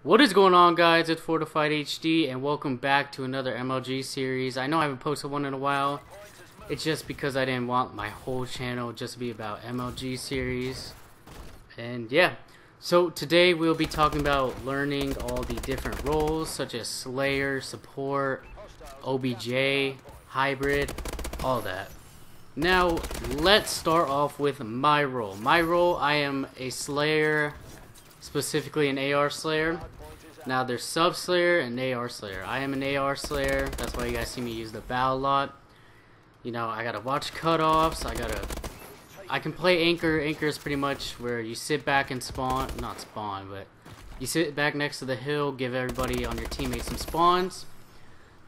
What is going on, guys? It's Fortified HD and welcome back to another MLG series. I know I haven't posted one in a while. It's just because I didn't want my whole channel just to be about MLG series. And yeah, so today we'll be talking about learning all the different roles such as Slayer, Support, OBJ, Hybrid, all that. Now let's start off with my role. My role, I am a Slayer, specifically an AR Slayer. Now there's Sub Slayer and AR Slayer. I am an AR Slayer, that's why you guys see me use the bow a lot. You know, I gotta watch cutoffs, I can play Anchor. Anchor is pretty much where you sit back and spawn, not spawn, but you sit back next to the hill, give everybody on your teammates some spawns.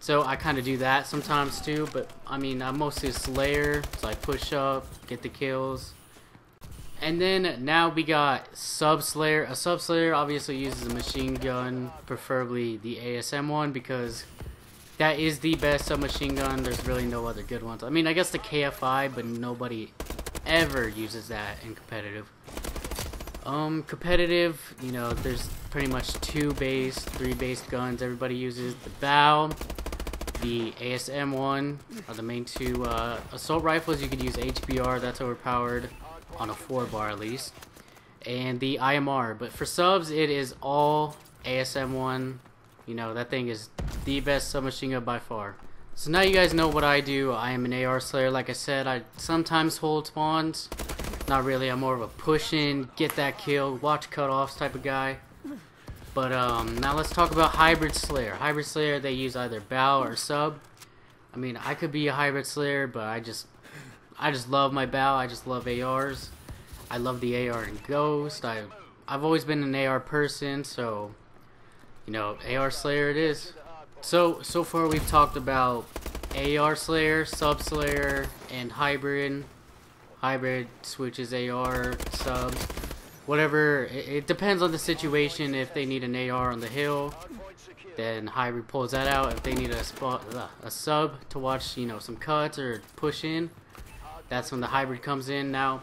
So I kind of do that sometimes too, but I mean, I'm mostly a Slayer, so I push up, get the kills. And then now we got Sub Slayer. A Sub Slayer obviously uses a machine gun, preferably the ASM one, because that is the best submachine gun. There's really no other good ones. I mean, I guess the KFI, but nobody ever uses that in competitive. Competitive, you know, there's pretty much 3 based guns everybody uses. The bow, the ASM one are the main 2. Assault rifles, you could use HBR, that's overpowered on a 4-bar at least, and the IMR. But for subs, it is all ASM one. You know, that thing is the best submachine gun by far. So now you guys know what I do. I am an AR Slayer. Like I said, I sometimes hold spawns. Not really, I'm more of a push in, get that kill, watch cutoffs type of guy. But now let's talk about Hybrid Slayer. Hybrid Slayer, they use either bow or sub. I mean, I could be a Hybrid Slayer, but I just love my bow. I just love ARs. I love the AR and Ghost. I've always been an AR person, so you know, AR Slayer it is. So far we've talked about AR Slayer, Sub Slayer, and Hybrid. Hybrid switches AR, sub, whatever. It depends on the situation. If they need an AR on the hill, then Hybrid pulls that out. If they need a sub to watch, you know, some cuts or push in, that's when the Hybrid comes in. Now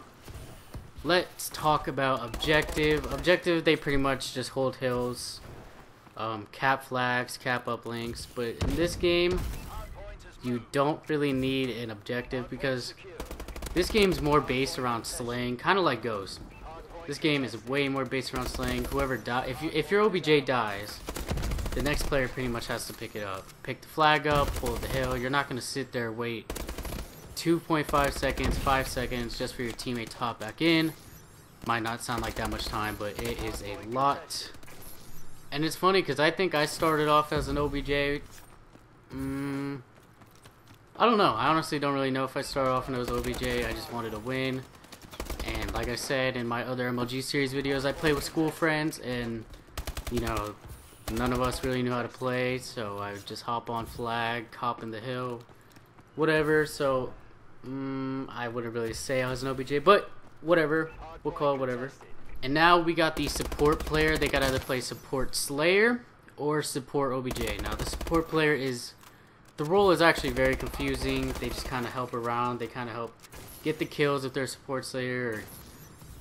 let's talk about objective. Objective, they pretty much just hold hills, cap flags, cap uplinks. But in this game, you don't really need an objective because this game's more based around slaying, kind of like Ghost. This game is way more based around slaying. Whoever dies, if your OBJ dies, the next player pretty much has to pick it up, pick the flag up, pull the hill. You're not gonna sit there wait 2.5 seconds, 5 seconds just for your teammate to hop back in. Might not sound like that much time, but it is a lot. And it's funny because I think I started off as an OBJ. I don't know. I honestly don't really know if I started off as OBJ. I just wanted to win. And like I said in my other MLG series videos, I play with school friends, and you know, none of us really knew how to play, so I would just hop on flag, hop in the hill, whatever. So I wouldn't really say I was an OBJ, but whatever, we'll call it whatever. And now we got the support player. They gotta either play support Slayer or support OBJ. Now the support player is, the role is actually very confusing. They just kind of help around. They kind of help get the kills if they're a support Slayer, or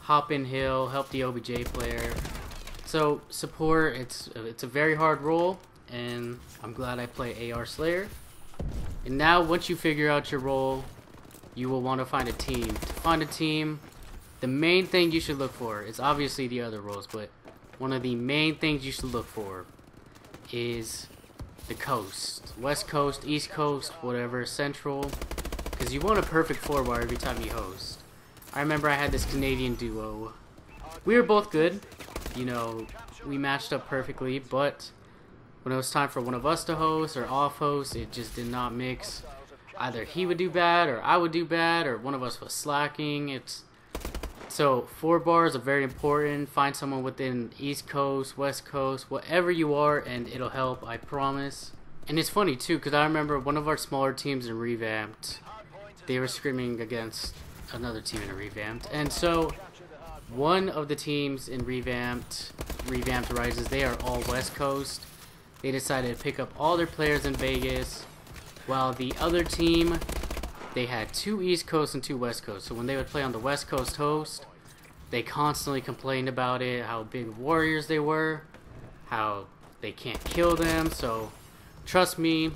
hop in hill, help the OBJ player. So support, it's a very hard role, and I'm glad I play AR Slayer. And now once you figure out your role, you will want to find a team. To find a team, the main thing you should look for is obviously the other roles, but one of the main things you should look for is the coast. West Coast, East Coast, whatever, Central. Because you want a perfect 4-bar every time you host. I remember I had this Canadian duo. We were both good. You know, we matched up perfectly, but when it was time for one of us to host or off host, it just did not mix. Either he would do bad, or I would do bad, or one of us was slacking. So 4 bars are very important. Find someone within East Coast, West Coast, whatever you are, and it'll help, I promise. And it's funny too, because I remember one of our smaller teams in Revamped, they were screaming against another team in a Revamped. And so one of the teams in Revamped Rises, they are all West Coast. They decided to pick up all their players in Vegas, while the other team, they had 2 East Coast and 2 West Coast. So when they would play on the West Coast host, they constantly complained about it, how big warriors they were. how they can't kill them. So trust me,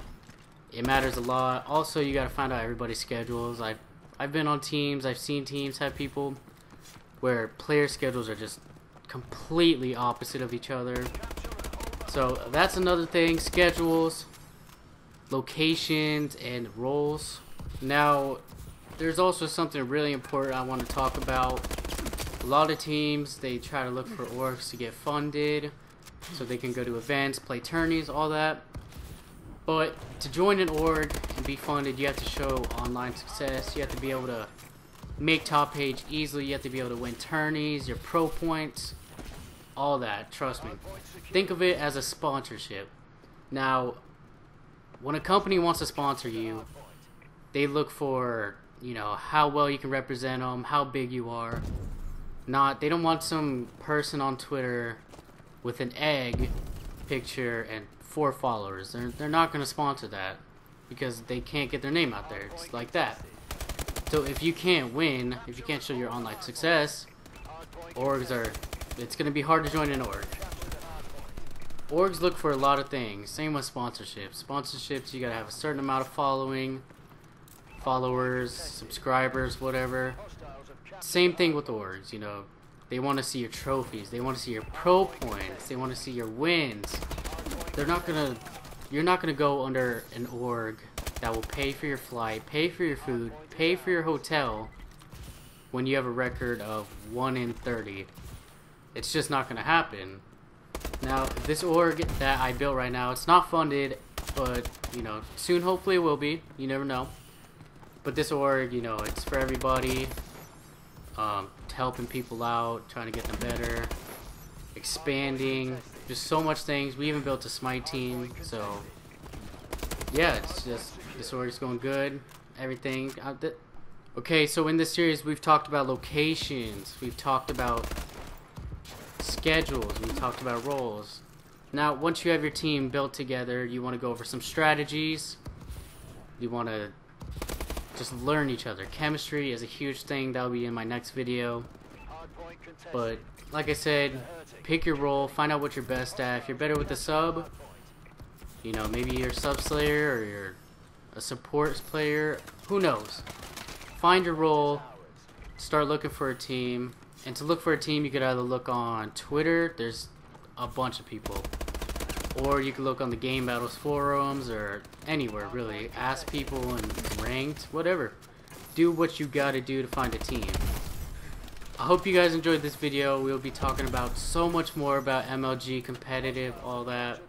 it matters a lot. Also, you gotta find out everybody's schedules. I've been on teams, I've seen teams have people where player schedules are just completely opposite of each other. So that's another thing, schedules, locations, and roles. Now, there's also something really important I want to talk about. A lot of teams, they try to look for orgs to get funded so they can go to events, play tourneys, all that. But to join an org and be funded, you have to show online success. You have to be able to make top page easily. You have to be able to win tourneys, your pro points, all that. Trust me. Think of it as a sponsorship. Now, when a company wants to sponsor you, they look for, you know, how well you can represent them, how big you are. They don't want some person on Twitter with an egg picture and 4 followers. They're not going to sponsor that because they can't get their name out there. It's like that. So if you can't win, if you can't show your online success, it's going to be hard to join an org. Orgs look for a lot of things. Same with sponsorships. Sponsorships, you got to have a certain amount of followers, subscribers, whatever. Same thing with orgs, you know. They want to see your trophies. They want to see your pro points. They want to see your wins. You're not gonna go under an org that will pay for your flight, pay for your food, pay for your hotel when you have a record of 1 in 30. It's just not gonna happen. Now, this org that I built right now, it's not funded, but you know, soon hopefully it will be. You never know. But this org, you know, it's for everybody. Helping people out, trying to get them better, expanding, just so much things. We even built a Smite team, so yeah, it's just, this org is going good, everything. Okay, so in this series we've talked about locations, we've talked about schedules, we've talked about roles. Now, once you have your team built together, you want to go over some strategies. You want to just learn each other. Chemistry is a huge thing. That'll be in my next video. But like I said, pick your role, find out what you're best at. If you're better with the sub, you know, maybe you're a sub slayer or you're a support player, who knows. Find your role, start looking for a team. And to look for a team, you could either look on Twitter, there's a bunch of people, or you can look on the Game Battles forums or anywhere really. Ask people and ranked, whatever. Do what you gotta do to find a team. I hope you guys enjoyed this video. We'll be talking about so much more about MLG, competitive, all that.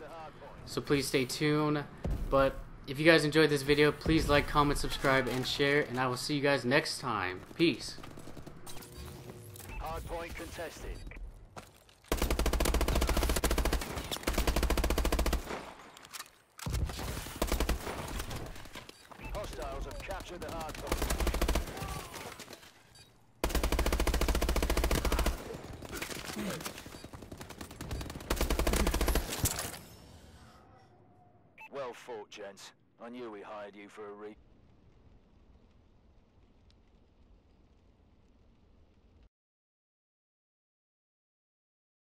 So please stay tuned. But if you guys enjoyed this video, please like, comment, subscribe, and share. And I will see you guys next time. Peace. Hardpoint contested. Hostiles have captured the hardpoint. Well fought, gents. I knew we hired you for a